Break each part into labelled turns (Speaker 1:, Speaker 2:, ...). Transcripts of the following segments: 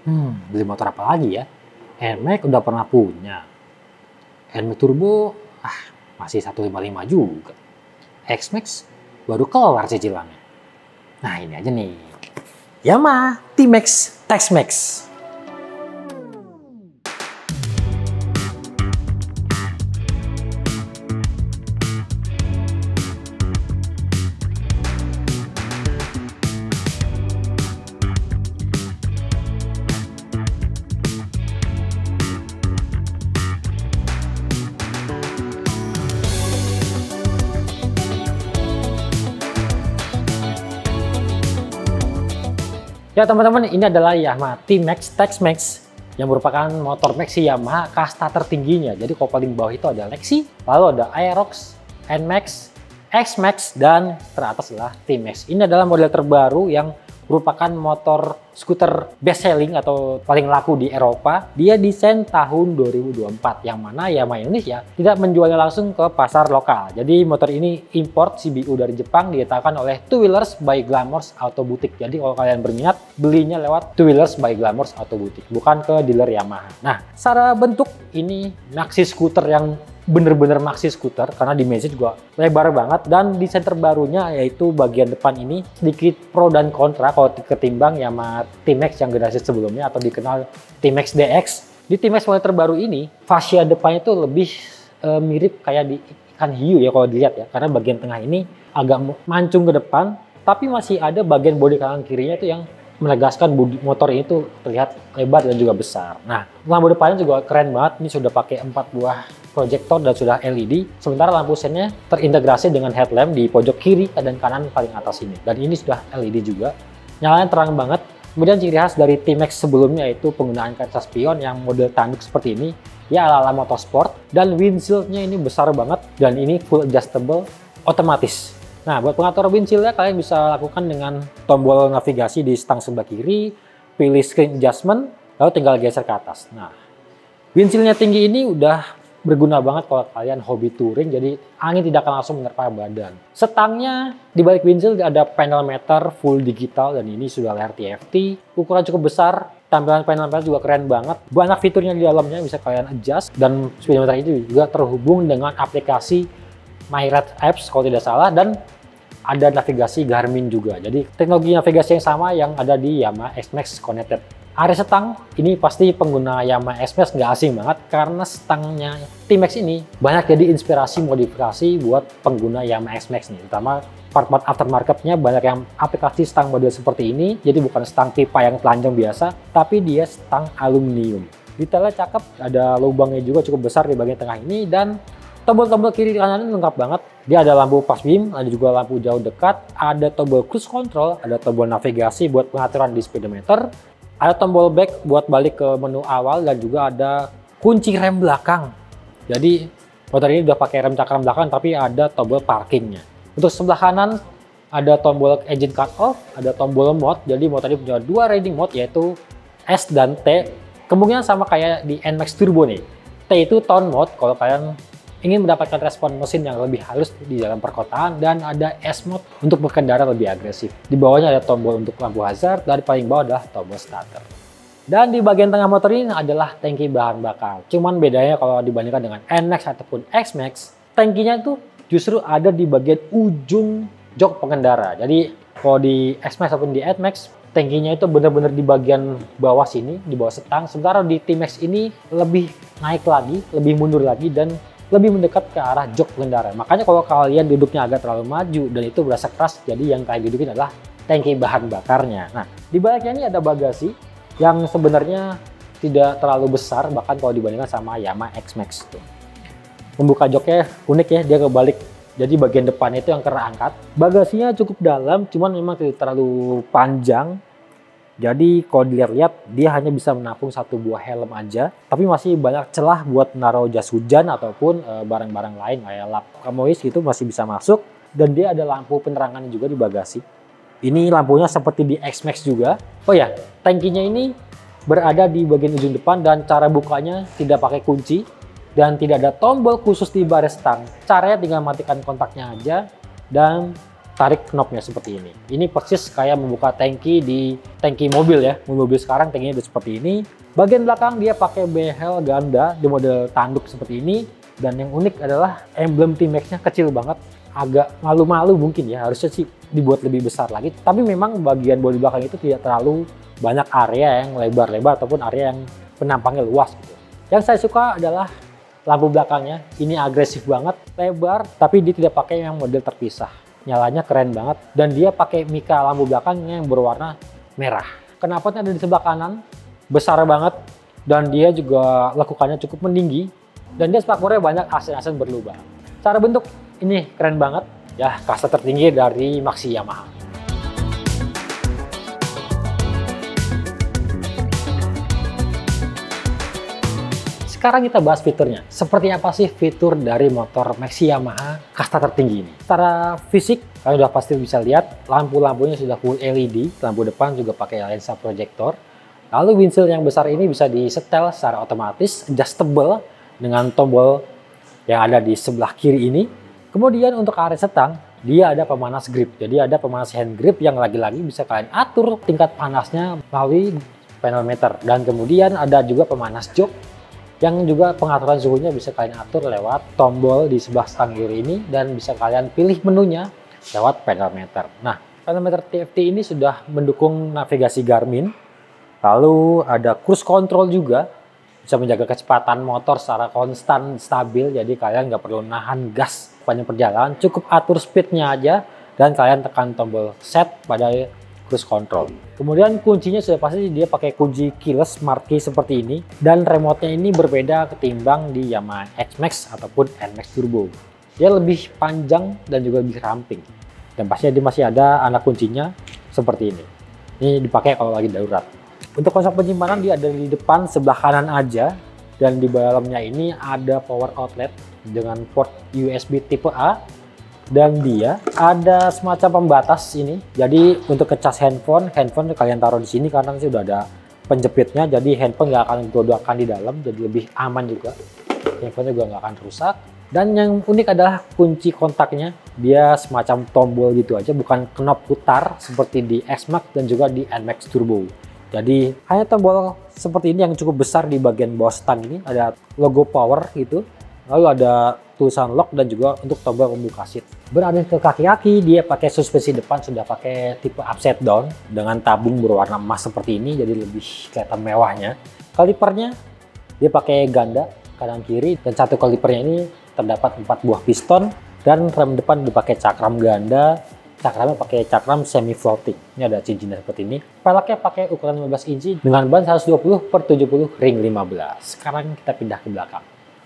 Speaker 1: Beli motor apa lagi ya? NMAX udah pernah punya. NMAX Turbo, masih 155 juga. X-Max baru keluar cicilannya. Nah ini aja nih. Yamaha T-Max Tex-Max. Ya teman-teman, ini adalah Yamaha T-Max Tex-Max yang merupakan motor Maxi Yamaha kasta tertingginya. Jadi kalau paling bawah itu ada Lexi, lalu ada Aerox, NMAX, X-Max, dan teratas adalah T-Max. Ini adalah model terbaru yang merupakan motor skuter best selling atau paling laku di Eropa. Dia desain tahun 2024, yang mana Yamaha Indonesia tidak menjualnya langsung ke pasar lokal. Jadi motor ini import CBU dari Jepang, diciptakan oleh Two Wheelers by Glamours Auto Boutique. Jadi kalau kalian berminat, belinya lewat Two Wheelers by Glamours Auto Boutique, bukan ke dealer Yamaha. Nah, secara bentuk ini maxi scooter yang bener-bener maxi scooter karena dimensi juga lebar banget, dan desain terbarunya yaitu bagian depan ini sedikit pro dan kontra kalau ketimbang Yamaha T-Max yang generasi sebelumnya atau dikenal T-Max DX. Di T-Max model terbaru ini fascia depannya itu lebih mirip kayak di ikan hiu ya kalau dilihat ya, karena bagian tengah ini agak mancung ke depan, tapi masih ada bagian bodi kanan kirinya itu yang menegaskan motor ini tuh terlihat lebar dan juga besar. Nah, lampu depannya juga keren banget. Ini sudah pakai 4 buah proyektor dan sudah LED. Sementara lampu sennya terintegrasi dengan headlamp di pojok kiri dan kanan paling atas ini. Dan ini sudah LED juga. Nyalanya terang banget. Kemudian ciri khas dari T-Max sebelumnya yaitu penggunaan kaca spion yang model tanduk seperti ini. Ya ala-ala motorsport. Dan windshieldnya ini besar banget. Dan ini full adjustable otomatis. Nah, buat pengatur windshieldnya kalian bisa lakukan dengan tombol navigasi di stang sebelah kiri, pilih screen adjustment, lalu tinggal geser ke atas. Nah, windshieldnya tinggi ini udah berguna banget kalau kalian hobi touring, jadi angin tidak akan langsung menerpa badan. Setangnya di balik windshield ada panel meter full digital dan ini sudah layar TFT, ukuran cukup besar. Tampilan panel meter juga keren banget. Banyak fiturnya di dalamnya bisa kalian adjust, dan speedometer itu juga terhubung dengan aplikasi MyRide Apps kalau tidak salah, dan ada navigasi Garmin juga. Jadi teknologi navigasi yang sama yang ada di Yamaha X-Max Connected. Area setang ini pasti pengguna Yamaha X-Max nggak asing banget, karena setangnya T-Max ini banyak jadi inspirasi modifikasi buat pengguna Yamaha X-Max nih. Terutama part-part aftermarketnya banyak yang aplikasi stang model seperti ini. Jadi bukan stang pipa yang telanjang biasa, tapi dia stang aluminium. Detailnya cakep, ada lubangnya juga cukup besar di bagian tengah ini, dan tombol-tombol kiri kanan ini lengkap banget. Dia ada lampu fast beam, ada juga lampu jauh dekat, ada tombol cruise control, ada tombol navigasi buat pengaturan di speedometer, ada tombol back buat balik ke menu awal, dan juga ada kunci rem belakang. Jadi motor ini udah pakai rem cakram belakang, tapi ada tombol parkingnya. Untuk sebelah kanan ada tombol engine cut off, ada tombol mode. Jadi motor ini punya 2 riding mode yaitu S dan T. Kemungkinan sama kayak di NMAX Turbo nih. T itu tone mode kalau kalian ingin mendapatkan respon mesin yang lebih halus di dalam perkotaan, dan ada S mode untuk berkendara lebih agresif. Di bawahnya ada tombol untuk lampu hazard, dan di paling bawah adalah tombol starter. Dan di bagian tengah motor ini adalah tangki bahan bakar. Cuman bedanya kalau dibandingkan dengan NMAX ataupun X-Max, tangkinya tuh justru ada di bagian ujung jok pengendara. Jadi kalau di X-Max ataupun di NMAX, tangkinya itu benar-benar di bagian bawah sini, di bawah setang. Sementara di T-Max ini lebih naik lagi, lebih mundur lagi, dan lebih mendekat ke arah jok pengendara. Makanya kalau kalian duduknya agak terlalu maju dan itu berasa keras, jadi yang kalian dudukin adalah tangki bahan bakarnya. Nah, di baliknya ini ada bagasi yang sebenarnya tidak terlalu besar, bahkan kalau dibandingkan sama Yamaha X-Max tuh. Membuka joknya unik ya, dia kebalik. Jadi bagian depannya itu yang terangkat. Bagasinya cukup dalam, cuman memang tidak terlalu panjang. Jadi kalau dilihat-lihat dia hanya bisa menampung 1 buah helm aja, tapi masih banyak celah buat naruh jas hujan ataupun barang-barang lain kayak lap kamois gitu masih bisa masuk, dan dia ada lampu penerangan juga di bagasi. Ini lampunya seperti di X-Max juga. Oh ya, tangkinya ini berada di bagian ujung depan, dan cara bukanya tidak pakai kunci dan tidak ada tombol khusus di baris stang. Caranya tinggal matikan kontaknya aja, dan tarik knopnya seperti ini. Ini persis kayak membuka tangki di tangki mobil ya. Mobil sekarang tangkinya udah seperti ini. Bagian belakang dia pakai behel ganda di model tanduk seperti ini. Dan yang unik adalah emblem T-Max-nya kecil banget. Agak malu-malu mungkin ya, harusnya sih dibuat lebih besar lagi. Tapi memang bagian bodi belakang itu tidak terlalu banyak area yang lebar-lebar ataupun area yang penampangnya luas gitu. Yang saya suka adalah lampu belakangnya. Ini agresif banget, lebar, tapi dia tidak pakai yang model terpisah. Nyalanya keren banget, dan dia pakai mika lampu belakangnya yang berwarna merah. Knalpotnya ada di sebelah kanan, besar banget, dan dia juga lekukannya cukup meninggi, dan dia spakbornya banyak asen-asen berlubang. Cara bentuk ini keren banget, ya kasta tertinggi dari Maxi Yamaha. Sekarang kita bahas fiturnya. Seperti apa sih fitur dari motor Maxi Yamaha kasta tertinggi ini? Secara fisik, kalian udah pasti bisa lihat lampu-lampunya sudah full LED. Lampu depan juga pakai lensa proyektor. Lalu windshield yang besar ini bisa disetel secara otomatis, adjustable dengan tombol yang ada di sebelah kiri ini. Kemudian untuk area setang, dia ada pemanas grip. Jadi ada pemanas hand grip yang lagi-lagi bisa kalian atur tingkat panasnya melalui panel meter. Dan kemudian ada juga pemanas jok yang juga pengaturan suhunya bisa kalian atur lewat tombol di sebelah stang kiri ini, dan bisa kalian pilih menunya lewat panel meter. Nah, panel meter TFT ini sudah mendukung navigasi Garmin, lalu ada cruise control juga, bisa menjaga kecepatan motor secara konstan, stabil, jadi kalian nggak perlu nahan gas sepanjang perjalanan, cukup atur speednya aja, dan kalian tekan tombol set pada cruise control. Kemudian kuncinya sudah pasti dia pakai kunci keyless smart key seperti ini, dan remote-nya ini berbeda ketimbang di Yamaha X-Max ataupun N-Max Turbo. Dia lebih panjang dan juga lebih ramping, dan pastinya dia masih ada anak kuncinya seperti ini. Ini dipakai kalau lagi darurat. Untuk konsol penyimpanan dia ada di depan sebelah kanan aja, dan di dalamnya ini ada power outlet dengan port USB tipe A. Dan dia ada semacam pembatas ini, jadi untuk ngecas handphone kalian taruh di sini karena sih udah ada penjepitnya, jadi handphone nggak akan godokan di dalam, jadi lebih aman juga, handphone juga nggak akan rusak. Dan yang unik adalah kunci kontaknya, dia semacam tombol gitu aja, bukan knop putar seperti di X-Max dan juga di N-Max Turbo. Jadi hanya tombol seperti ini yang cukup besar di bagian bawah stang ini, ada logo power gitu. Lalu ada tulisan lock dan juga untuk tombol pembuka seat. Beralih ke kaki-kaki, dia pakai suspensi depan sudah pakai tipe upside down dengan tabung berwarna emas seperti ini, jadi lebih kelihatan mewahnya. Kalipernya dia pakai ganda kanan kiri, dan satu kalipernya ini terdapat 4 buah piston, dan rem depan dipakai cakram ganda. Cakramnya pakai cakram semi floating. Ini ada cincinnya seperti ini. Peleknya pakai ukuran 15 inci dengan ban 120/70 ring 15. Sekarang kita pindah ke belakang.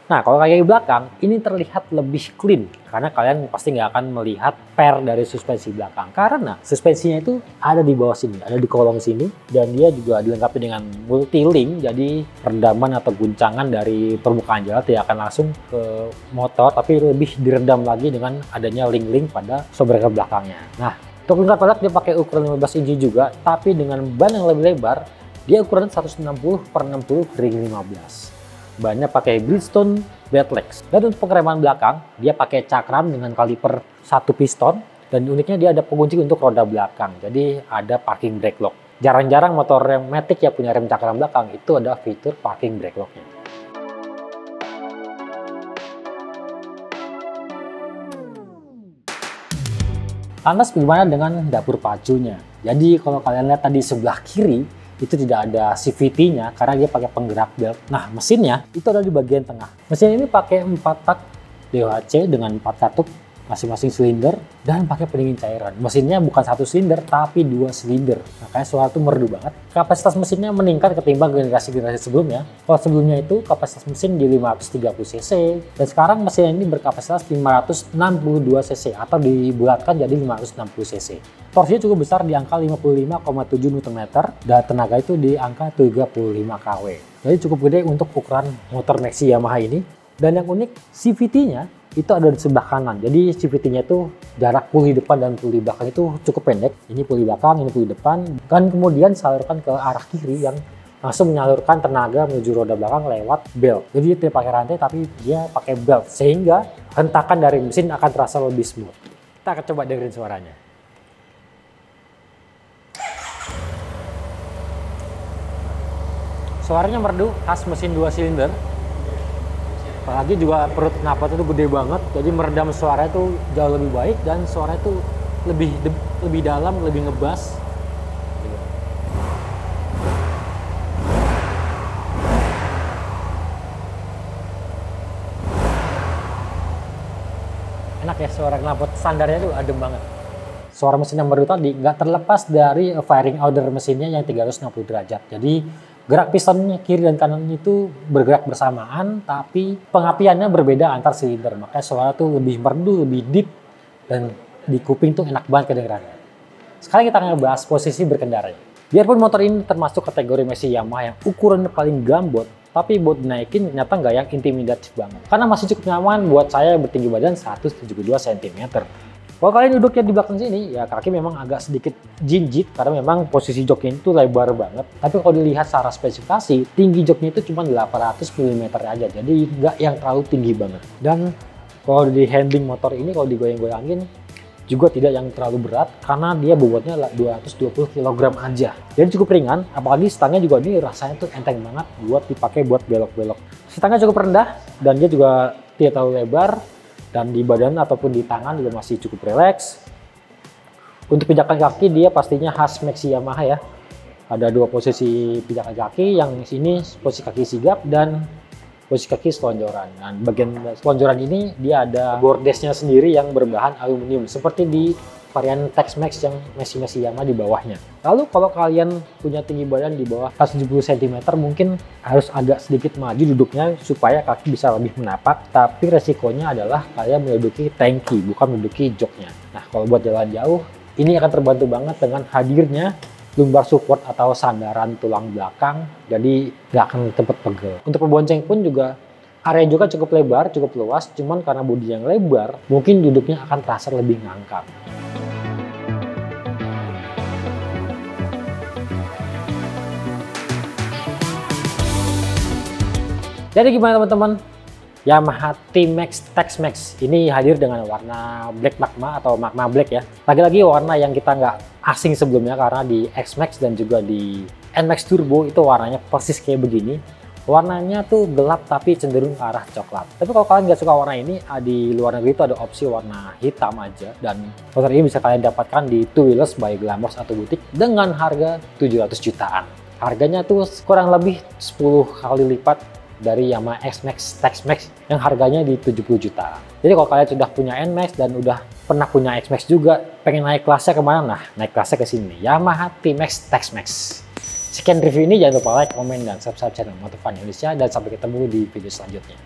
Speaker 1: Nah, kalau kaki belakang ini terlihat lebih clean karena kalian pasti nggak akan melihat per dari suspensi belakang, karena suspensinya itu ada di bawah sini, ada di kolong sini, dan dia juga dilengkapi dengan multi link, jadi rendaman atau guncangan dari permukaan jalan tidak akan langsung ke motor, tapi lebih diredam lagi dengan adanya link-link pada shock belakangnya. Nah, untuk lingkar pelek dia pakai ukuran 15 inci juga, tapi dengan ban yang lebih lebar, dia ukuran 160/60 ring 15. Bannya pakai Bridgestone Bedlex. Dan untuk pengereman belakang, dia pakai cakram dengan kaliper 1 piston. Dan uniknya dia ada pengunci untuk roda belakang. Jadi ada parking brake lock. Jarang-jarang motor yang Matic yang punya rem cakram belakang itu ada fitur parking brake locknya. Lantas bagaimana dengan dapur pacunya? Jadi kalau kalian lihat tadi sebelah kiri, itu tidak ada CVT-nya karena dia pakai penggerak belt. Nah, mesinnya itu ada di bagian tengah. Mesin ini pakai 4 tak DOHC dengan 4 katup masing-masing silinder dan pakai pendingin cairan. Mesinnya bukan 1 silinder tapi 2 silinder. Makanya suara itu merdu banget. Kapasitas mesinnya meningkat ketimbang generasi-generasi sebelumnya. Kalau sebelumnya itu kapasitas mesin di 530 cc dan sekarang mesin ini berkapasitas 562 cc atau dibulatkan jadi 560 cc. Torsinya cukup besar di angka 55,7 Nm dan tenaga itu di angka 35 kW. Jadi cukup gede untuk ukuran motor Maxi Yamaha ini. Dan yang unik, CVT-nya itu ada di sebelah kanan. Jadi CVT-nya itu jarak puli depan dan puli belakang itu cukup pendek. Ini puli belakang, ini puli depan. Dan kemudian salurkan ke arah kiri yang langsung menyalurkan tenaga menuju roda belakang lewat belt. Jadi dia tidak pakai rantai tapi dia pakai belt. Sehingga hentakan dari mesin akan terasa lebih smooth. Kita akan coba dengerin suaranya. Suaranya merdu, khas mesin 2 silinder. Apalagi juga perut knalpot itu gede banget, jadi meredam suara itu jauh lebih baik dan suara itu lebih dalam, lebih ngebas. Enak ya, suara knalpot standarnya tuh adem banget. Suara mesin yang merdu tadi nggak terlepas dari firing order mesinnya yang 360 derajat. Jadi gerak pistonnya kiri dan kanan itu bergerak bersamaan, tapi pengapiannya berbeda antar silinder. Makanya suara tuh lebih merdu, lebih deep, dan di kuping tuh enak banget kedengarannya. Sekarang kita akan ngebahas posisi berkendara. Biarpun motor ini termasuk kategori mesin Yamaha yang ukurannya paling gambot, tapi buat dinaikin ternyata nggak yang intimidatif banget. Karena masih cukup nyaman buat saya bertinggi badan 172 cm. Kalau kalian duduknya di belakang sini, ya kaki memang agak sedikit jinjit karena memang posisi joknya itu lebar banget. Tapi kalau dilihat secara spesifikasi, tinggi joknya itu cuma 800 mm aja, jadi nggak yang terlalu tinggi banget. Dan kalau di handling motor ini, kalau digoyang-goyangin, juga tidak yang terlalu berat karena dia bobotnya 220 kg aja. Jadi cukup ringan, apalagi stangnya juga ini rasanya tuh enteng banget buat dipakai buat belok-belok. Stangnya cukup rendah dan dia juga tidak terlalu lebar. Dan di badan ataupun di tangan juga masih cukup rileks. Untuk pijakan kaki dia pastinya khas Maxi Yamaha ya. Ada dua posisi pijakan kaki, yang ini posisi kaki sigap dan posisi kaki selonjoran. Dan bagian selonjoran ini dia ada bordesnya sendiri yang berbahan aluminium seperti di varian Tex-Mex yang Maxi Yamaha di bawahnya. Lalu kalau kalian punya tinggi badan di bawah 170 cm, mungkin harus agak sedikit maju duduknya supaya kaki bisa lebih menapak. Tapi resikonya adalah kalian menduduki tangki, bukan menduduki joknya. Nah, kalau buat jalan jauh, ini akan terbantu banget dengan hadirnya lumbar support atau sandaran tulang belakang, jadi nggak akan tempat pegel. Untuk pembonceng pun juga area juga cukup lebar, cukup luas, cuman karena bodi yang lebar, mungkin duduknya akan terasa lebih ngangkang. Jadi gimana teman-teman? Yamaha T-Max Tex-Mex ini hadir dengan warna black magma atau magma black ya. Lagi-lagi warna yang kita nggak asing sebelumnya karena di X-Max dan juga di N-Max Turbo itu warnanya persis kayak begini. Warnanya tuh gelap tapi cenderung ke arah coklat. Tapi kalau kalian nggak suka warna ini, di luar negeri itu ada opsi warna hitam aja. Dan motor ini bisa kalian dapatkan di Two Wheelers by Glamors atau butik dengan harga 700 jutaan. Harganya tuh kurang lebih 10 kali lipat dari Yamaha X-Max Tex-Mex yang harganya di 70 juta. Jadi kalau kalian sudah punya N-Max dan udah pernah punya X-Max juga, pengen naik kelasnya kemana? Nah, naik kelasnya ke sini, Yamaha T-Max Tex-Mex. Sekian review ini, jangan lupa like, komen, dan subscribe channel Motovun Indonesia, dan sampai ketemu di video selanjutnya.